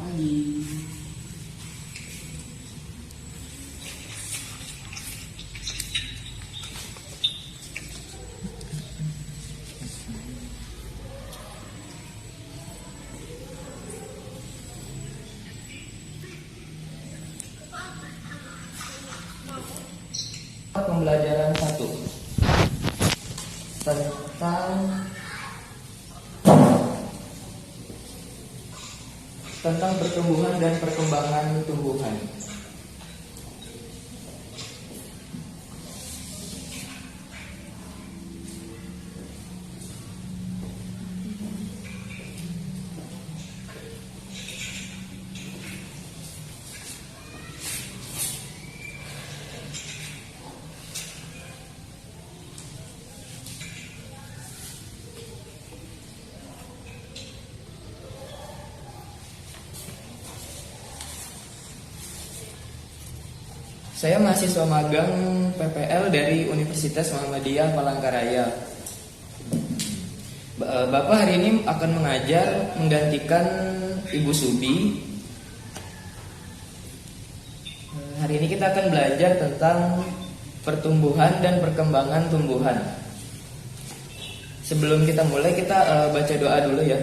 pagi. Pembelajaran 1 tentang pertumbuhan dan perkembangan tumbuhan. Saya mahasiswa magang PPL dari Universitas Muhammadiyah Palangkaraya. Bapak hari ini akan mengajar menggantikan Ibu Subi. Hari ini kita akan belajar tentang pertumbuhan dan perkembangan tumbuhan. Sebelum kita mulai, kita baca doa dulu ya,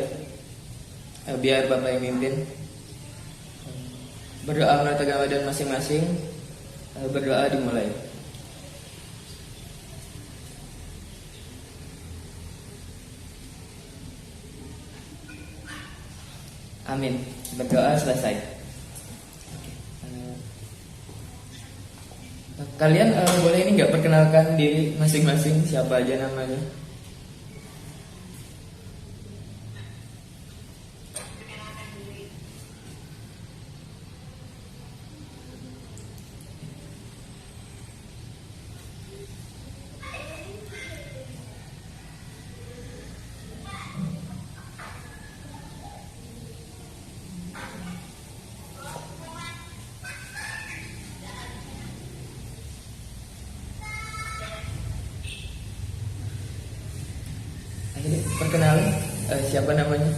biar Bapak yang mimpin. Berdoa menurut agama dan masing-masing. Berdoa dimulai. Amin. Berdoa selesai. Kalian boleh ini nggak perkenalkan diri masing-masing, siapa aja namanya? Perkenalin, siapa namanya?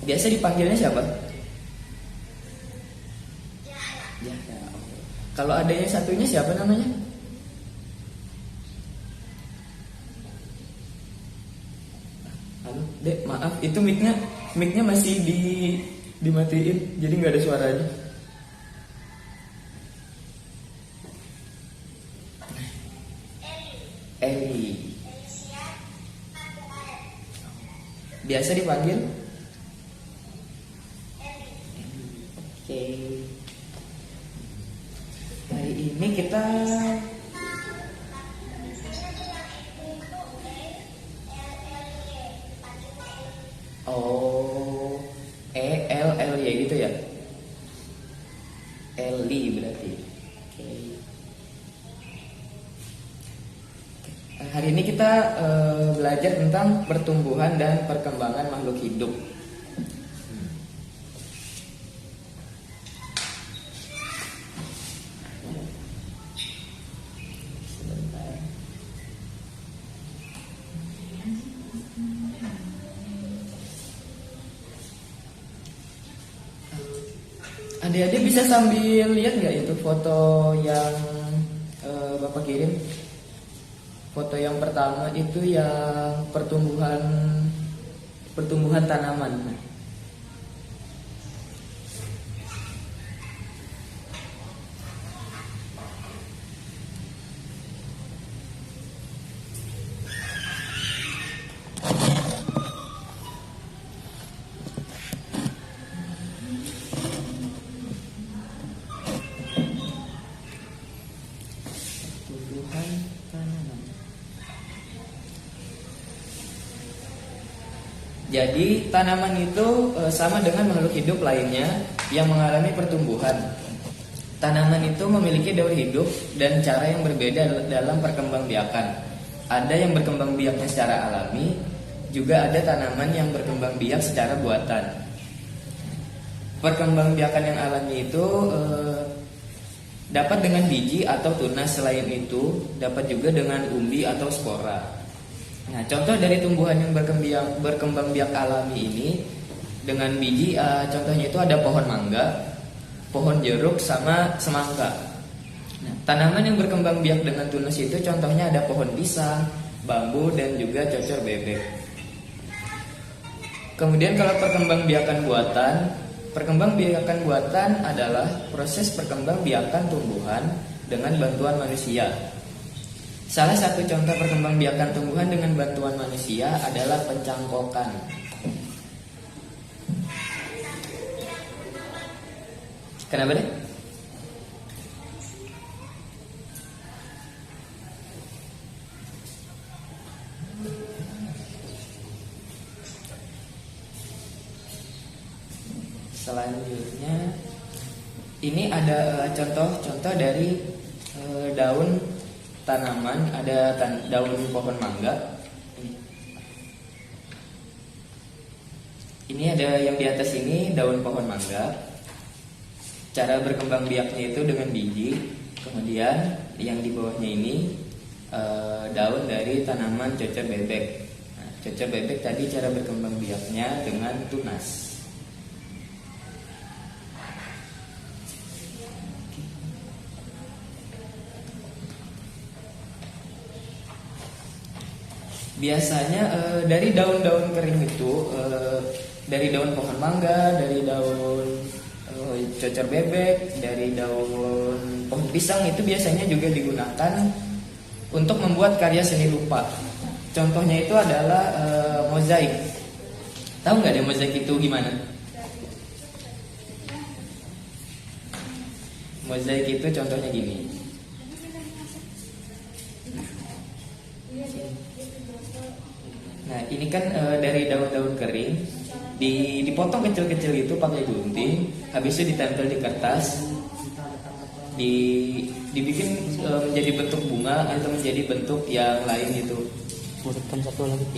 Biasa dipanggilnya siapa? Ya. Kalau adanya satunya siapa namanya? Halo, Dek, maaf, itu mic-nya masih dimatiin, jadi nggak ada suaranya. Eli. Biasa dipanggil? Oke. Hari ini kita ELLY gitu ya? Eli berarti. Oke. Hari ini kita belajar tentang pertumbuhan dan perkembangan makhluk hidup. Adik-adik bisa sambil lihat nggak itu foto yang Bapak kirim? Foto yang pertama itu yang pertumbuhan tanaman. Jadi tanaman itu sama dengan makhluk hidup lainnya yang mengalami pertumbuhan. Tanaman itu memiliki daur hidup dan cara yang berbeda dalam perkembangbiakan. Ada yang berkembang biaknya secara alami, juga ada tanaman yang berkembang biak secara buatan. Perkembangbiakan yang alami itu dapat dengan biji atau tunas, selain itu dapat juga dengan umbi atau spora. Nah, contoh dari tumbuhan yang berkembang biak alami ini dengan biji, contohnya itu ada pohon mangga, pohon jeruk, sama semangka. Nah, tanaman yang berkembang biak dengan tunas itu contohnya ada pohon pisang, bambu, dan juga cocor bebek. Kemudian kalau perkembangbiakan buatan adalah proses perkembangbiakan tumbuhan dengan bantuan manusia. Salah satu contoh perkembangbiakan tumbuhan dengan bantuan manusia adalah pencangkokan. Kenapa deh? Selanjutnya, ini ada contoh-contoh dari daun tanaman, ada daun pohon mangga. Ini ada yang di atas ini daun pohon mangga. Cara berkembang biaknya itu dengan biji. Kemudian yang di bawahnya ini daun dari tanaman cocor bebek. Nah, cocor bebek tadi cara berkembang biaknya dengan tunas. Biasanya dari daun-daun kering itu, dari daun pohon mangga, dari daun cocor bebek, dari daun pohon pisang itu biasanya juga digunakan untuk membuat karya seni rupa. Contohnya itu adalah mozaik. Tahu nggak deh mozaik itu gimana? Mozaik itu contohnya gini. Nah, ini kan dari daun-daun kering dipotong kecil-kecil itu pakai gunting, habis itu ditempel di kertas, dibikin menjadi bentuk bunga atau menjadi bentuk yang lain gitu.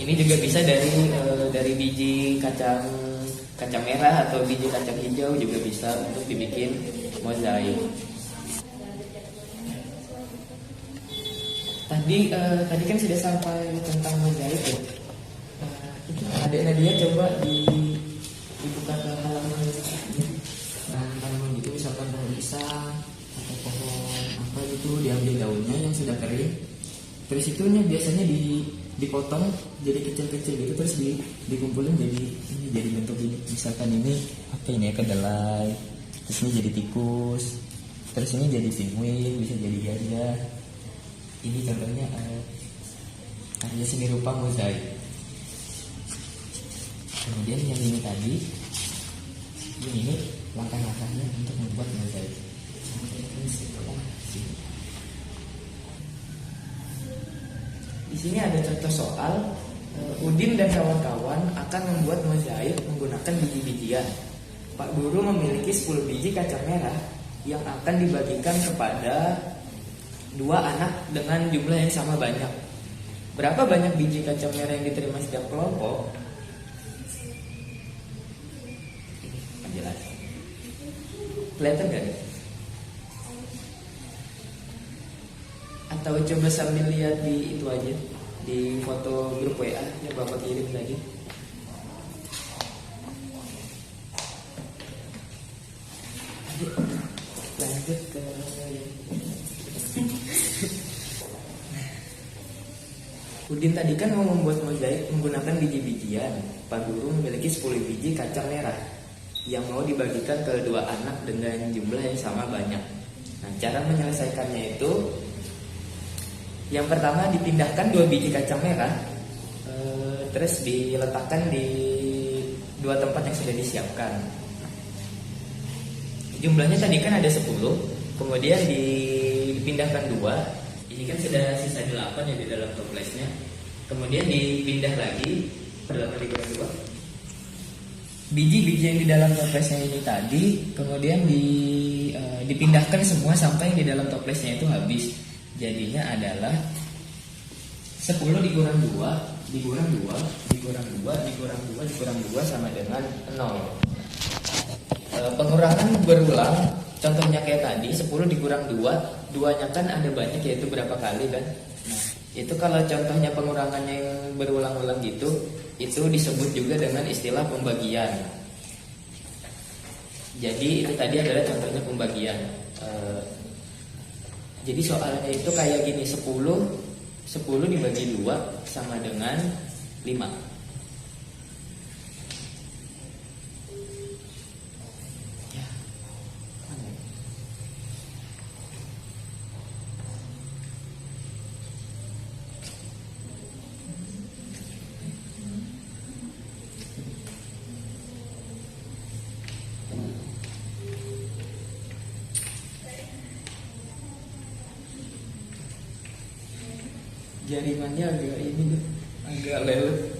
Ini juga bisa dari biji kacang merah atau biji kacang hijau juga bisa untuk dibikin mozaik. Tadi kan sudah sampai tentang mozaik ya. Adik Nadia coba dibuka ke halaman tanaman gitu, misalkan pohon pisang atau pohon apa gitu, diambil daunnya yang sudah kering, terus itunya biasanya dipotong jadi kecil-kecil gitu, terus dikumpulin jadi bentuk ini. Misalkan ini apa ini ya, kedelai, terus ini jadi tikus, terus ini jadi penguin, bisa jadi gajah. Ini contohnya karya seni rupa mozaik. Kemudian yang ini tadi, ini langkah-langkahnya untuk membuat mozaik. Di sini ada contoh soal. Udin dan kawan-kawan akan membuat mozaik menggunakan biji-bijian. Pak guru memiliki 10 biji kacang merah yang akan dibagikan kepada 2 anak dengan jumlah yang sama banyak. Berapa banyak biji kacang merah yang diterima setiap kelompok? Kelihatan gak nih? Atau coba sambil lihat di itu aja, di foto grup WA yang Bapak kirim tadi. Lanjut ke Udin tadi kan mau membuat mozaik menggunakan biji-bijian. Pak guru memiliki 10 biji kacang merah yang mau dibagikan ke 2 anak dengan jumlah yang sama banyak. Nah, cara menyelesaikannya itu, yang pertama dipindahkan 2 biji kacang merah, terus diletakkan di 2 tempat yang sudah disiapkan. Jumlahnya tadi kan ada 10, kemudian dipindahkan 2. Ini kan sudah sisa 8 ya di dalam toplesnya. Kemudian dipindah lagi 8 dikurangi 2. Biji-biji yang di dalam toplesnya ini tadi kemudian dipindahkan semua sampai yang di dalam toplesnya itu habis. Jadinya adalah 10 dikurang 2 dikurang 2 dikurang 2 dikurang 2 dikurang 2 sama dengan 0. Pengurangan berulang. Contohnya kayak tadi 10 dikurang 2, 2-nya kan ada banyak, yaitu berapa kali kan. Nah, Itu kalau contohnya pengurangannya yang berulang-ulang gitu, itu disebut juga dengan istilah pembagian. Jadi itu tadi adalah contohnya pembagian. Jadi soalnya itu kayak gini, 10 dibagi 2 sama dengan 5. Ya, mana ya? Jaringannya agak ini, agak lelet.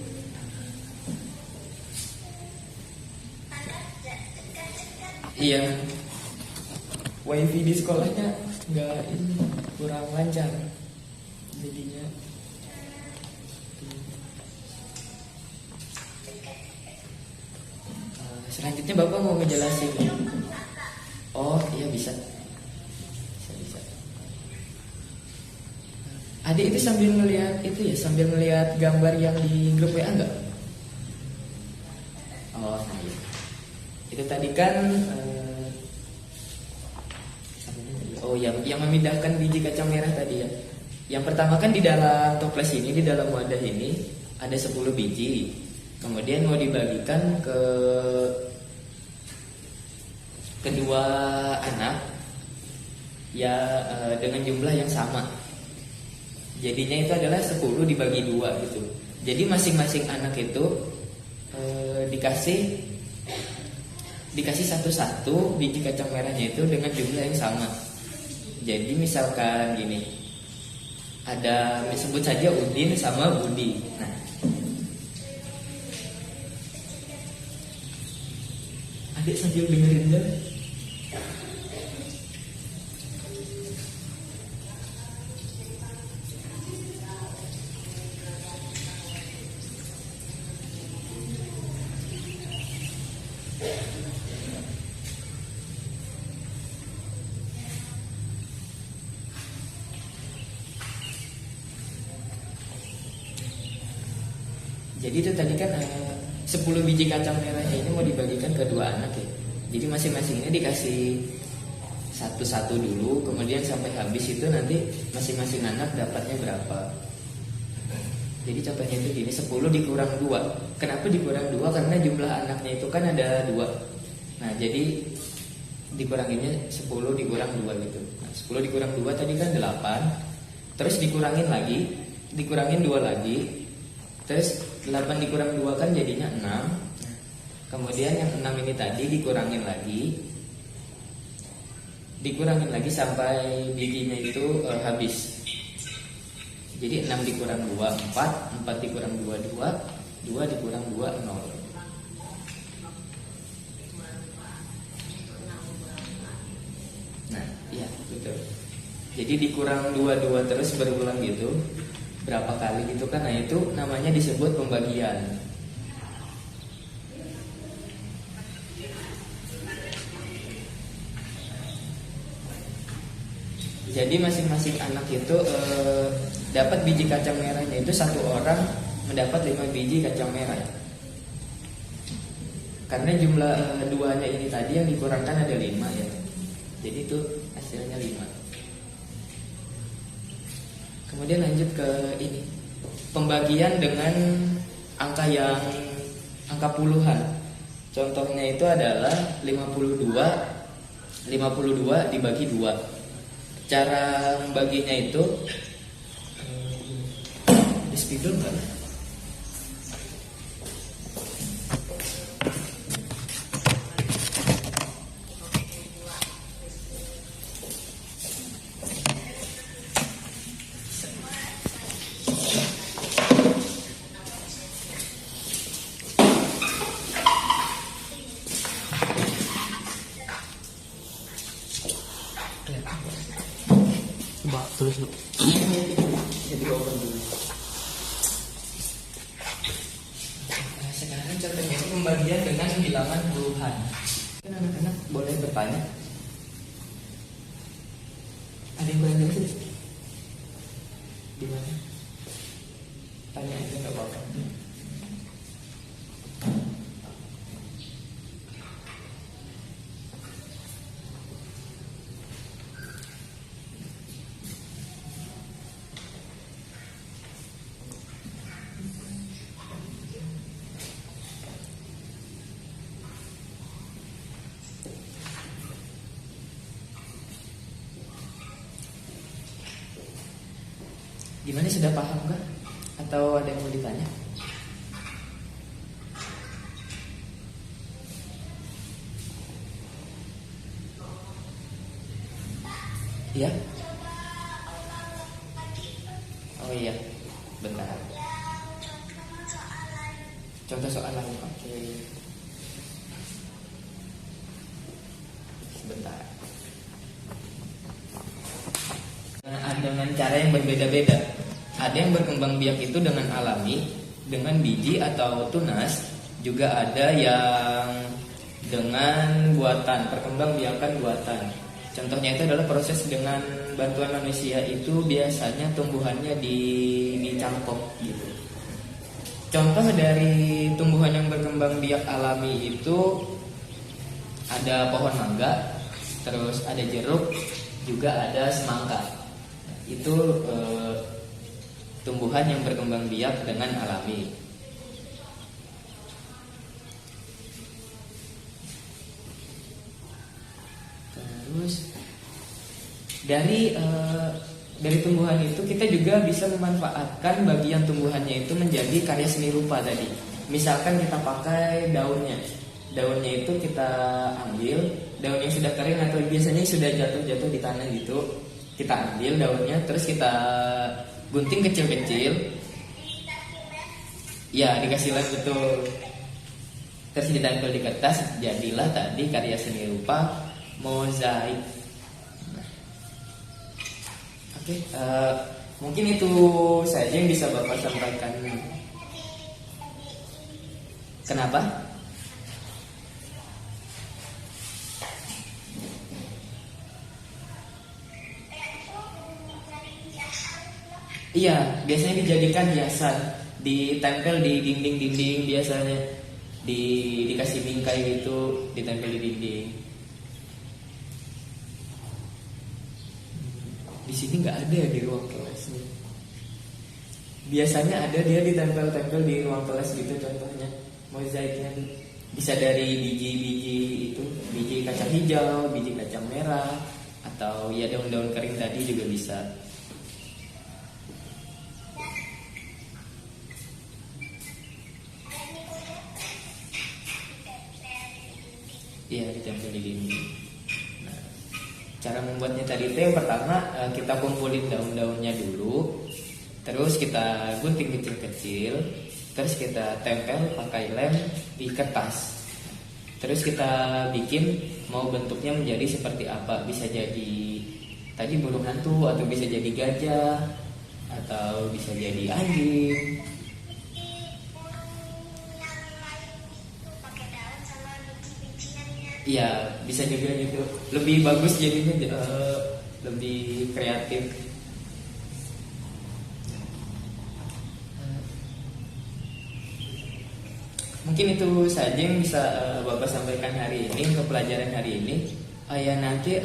Iya, wifi di sekolahnya nggak ini, kurang lancar, jadinya. Selanjutnya Bapak mau ngejelasin. Oh iya bisa. Adik itu sambil melihat itu ya, sambil melihat gambar yang di grup WA enggak? Oh iya. Itu tadi kan yang memindahkan biji kacang merah tadi ya. Yang pertama kan di dalam toples ini, di dalam wadah ini ada 10 biji. Kemudian mau dibagikan ke kedua anak ya dengan jumlah yang sama. Jadinya itu adalah 10 dibagi 2 gitu. Jadi masing-masing anak itu dikasih satu-satu biji kacang merahnya itu dengan jumlah yang sama. Jadi misalkan gini, ada sebut saja Udin sama Budi. Nah, adik sambil dengerin deh. Jadi itu tadi kan 10 biji kacang merahnya ini mau dibagikan ke dua anak ya. Jadi masing-masing ini dikasih satu-satu dulu, kemudian sampai habis itu nanti masing-masing anak dapatnya berapa. Jadi contohnya itu gini, 10 dikurang 2. Kenapa dikurang 2? Karena jumlah anaknya itu kan ada 2. Nah jadi dikuranginnya 10 dikurang 2 gitu. Nah, 10 dikurang 2 tadi kan 8. Terus dikurangin lagi, dikurangin 2 lagi. Terus 8 dikurang 2 kan jadinya 6. Kemudian yang 6 ini tadi dikurangin lagi sampai bijinya itu habis. Jadi 6 dikurang 2 4, 4 dikurang 2 2, 2 dikurang 2 0. Nah, iya betul. Jadi dikurang 2 terus berulang gitu. Berapa kali gitu kan, nah itu namanya disebut pembagian. Jadi masing-masing anak itu dapat biji kacang merahnya itu, satu orang mendapat 5 biji kacang merah. Karena jumlah duanya ini tadi yang dikurangkan ada 5 ya. Jadi itu hasilnya 5. Kemudian lanjut ke ini, pembagian dengan angka puluhan. Contohnya itu adalah 52 dibagi 2. Cara membaginya itu di spidol enggak? Coba tulis dulu. Jadi open dulu. Nah, sekarang contohnya itu pembagian dengan bilangan puluhan. Kan anak-anak boleh bertanya. Ada yang kurang jelas? Di mana? Gimana, sudah paham nggak? Atau ada yang mau ditanya? Iya? Oh iya, bentar. Contoh soal lain, oke. Sebentar. Dengan cara yang berbeda-beda. Ada yang berkembang biak itu dengan alami, dengan biji atau tunas. Juga ada yang dengan buatan, perkembang biakan buatan. Contohnya itu adalah proses dengan bantuan manusia, itu biasanya tumbuhannya dicangkok gitu. Contoh dari tumbuhan yang berkembang biak alami itu ada pohon mangga, terus ada jeruk, juga ada semangka. Itu tumbuhan yang berkembang biak dengan alami. Terus dari tumbuhan itu kita juga bisa memanfaatkan bagian tumbuhannya itu menjadi karya seni rupa tadi. Misalkan kita pakai daunnya itu kita ambil, daun yang sudah kering atau biasanya sudah jatuh di tanah gitu, kita ambil daunnya, terus kita gunting kecil-kecil, ya dikasih lem betul, terus ditempel di kertas, jadilah tadi karya seni rupa mozaik. Oke, mungkin itu saja yang bisa Bapak sampaikan. Kenapa? Iya, biasanya dijadikan hiasan, ditempel di dinding-dinding, biasanya dikasih bingkai gitu, ditempel di dinding. Di sini nggak ada di ruang kelasnya. Biasanya ada, dia ditempel-tempel di ruang kelas gitu, contohnya mozaiknya bisa dari biji-biji itu, biji kacang hijau, biji kacang merah, atau ya daun-daun kering tadi juga bisa. Iya, ditempel di dinding. Nah, cara membuatnya tadi itu yang pertama kita kumpulin daun-daunnya dulu, terus kita gunting kecil-kecil, terus kita tempel pakai lem di kertas. Terus kita bikin mau bentuknya menjadi seperti apa, bisa jadi tadi burung hantu, atau bisa jadi gajah, atau bisa jadi anjing. Iya, bisa juga gitu. Lebih bagus jadinya, lebih kreatif. Mungkin itu saja yang bisa Bapak sampaikan hari ini untuk pelajaran hari ini. Ya nanti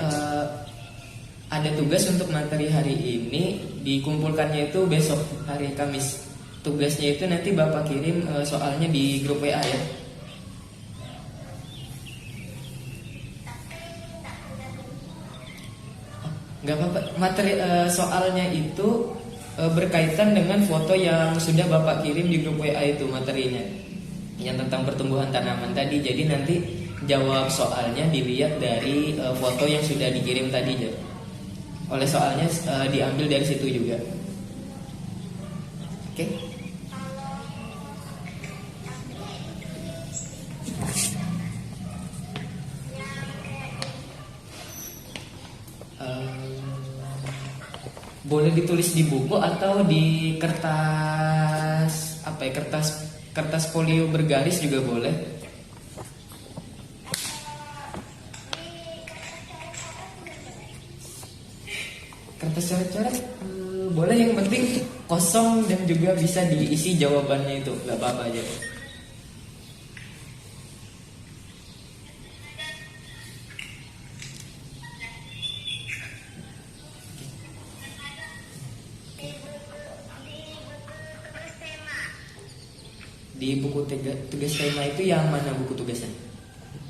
ada tugas untuk materi hari ini, dikumpulkannya itu besok hari Kamis. Tugasnya itu nanti Bapak kirim soalnya di grup WA ya. Gak apa-apa, materi soalnya itu berkaitan dengan foto yang sudah Bapak kirim di grup WA itu materinya, yang tentang pertumbuhan tanaman tadi. Jadi nanti jawab soalnya dilihat dari foto yang sudah dikirim tadi. Oleh soalnya diambil dari situ juga. Oke? Boleh ditulis di buku atau di kertas apa ya, kertas folio bergaris juga boleh. Kertas coret-coret boleh, yang penting kosong dan juga bisa diisi jawabannya itu, nggak apa-apa aja. Di buku tugas tema itu yang mana buku tugasnya?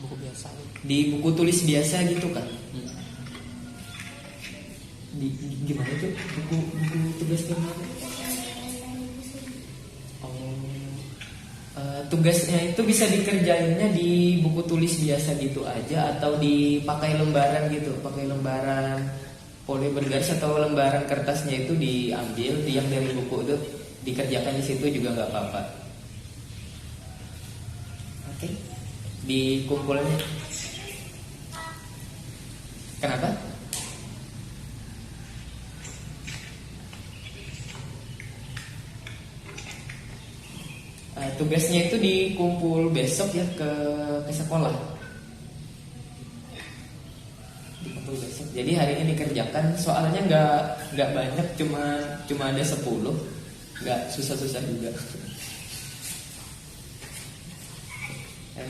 Buku biasa. Di buku tulis biasa gitu kan? Gimana itu buku tugas kemarin? Tugasnya itu bisa dikerjainnya di buku tulis biasa gitu aja, atau dipakai lembaran gitu, pakai lembaran poli bergaris atau lembaran kertasnya itu diambil yang dari buku itu dikerjakan di situ juga nggak apa-apa. Oke, dikumpulnya. Kenapa? Tugasnya itu dikumpul besok ya ke sekolah. Dikumpul besok. Jadi hari ini dikerjakan. Soalnya nggak banyak, cuma ada 10. Nggak susah-susah juga.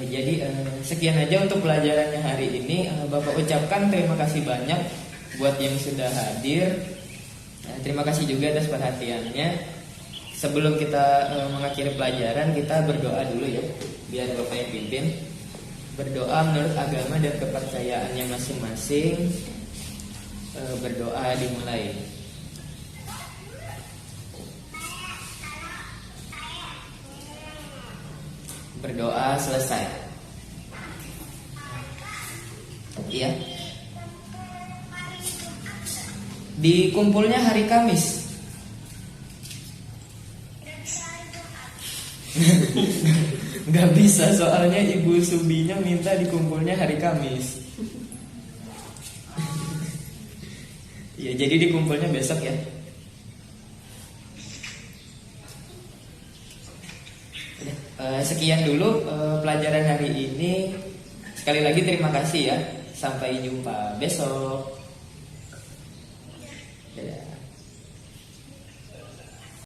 Jadi sekian aja untuk pelajarannya hari ini. Bapak ucapkan terima kasih banyak buat yang sudah hadir. Terima kasih juga atas perhatiannya. Sebelum kita mengakhiri pelajaran, kita berdoa dulu ya, biar Bapak yang pimpin. Berdoa menurut agama dan kepercayaannya masing-masing. Berdoa dimulai. Berdoa selesai. Iya. Dikumpulnya hari Kamis. Gak bisa, soalnya Ibu Subinya minta dikumpulnya hari Kamis. Ya, jadi dikumpulnya besok ya. Sekian dulu pelajaran hari ini. Sekali lagi terima kasih ya. Sampai jumpa besok.